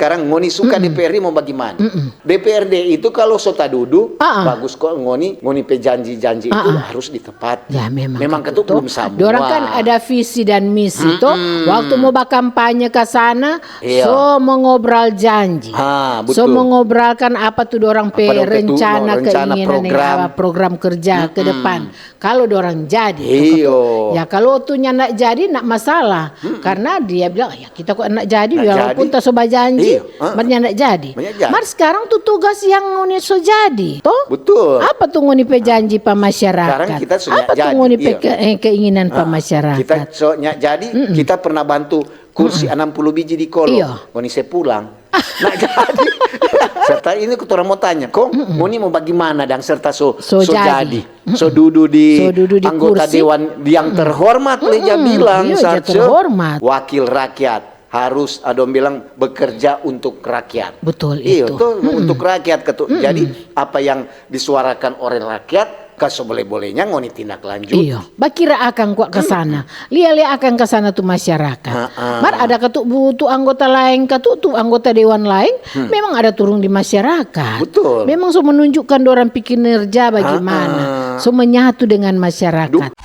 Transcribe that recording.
sekarang ngoni suka DPRD mau bagaimana? DPRD itu kalau sota duduk bagus kok ngoni pe janji-janji itu harus ditepati. Ya memang ketuk belum sama. Dorang kan ada visi dan misi tuh. Waktu mau kampanye ke sana, so mengobrol janji. So mengobrolkan apa tuh dorang pe rencana keinginan program kerja ke depan. Kalau dorang jadi, ya kalau tuh nyak jadi nak masalah, karena dia bilang ya kita kok nak jadi walaupun tak sobat janji, nyak jadi. Mar sekarang tuh tugas yang ngoni so jadi, toh? Betul. Apa tuh ngoni pe janji pa masyarakat? Sekarang kita so apa tuh ngoni pe keinginan pa masyarakat? Kita so nyak jadi, kita pernah bantu kursi 60 biji di Kolong. Ngoni saya pulang. Nak jadi. Serta ini orang mau tanya, kok ngoni mau bagaimana dan serta so jadi. So duduk di anggota kursi. Dewan yang terhormat, Leja bilang terhormat. Wakil rakyat. Harus adom bilang bekerja untuk rakyat. Betul itu. Untuk rakyat ketuk. Jadi apa yang disuarakan oleh rakyat boleh-bolehnya ngoni tindak lanjut. Iya. Bakira akan kuat ke sana. Lia akan ke sana tuh masyarakat. Mar ada ketuk butuh anggota lain ketuk tuh anggota dewan lain memang ada turun di masyarakat. Betul. Memang so menunjukkan orang pikir kinerja bagaimana. So menyatu dengan masyarakat.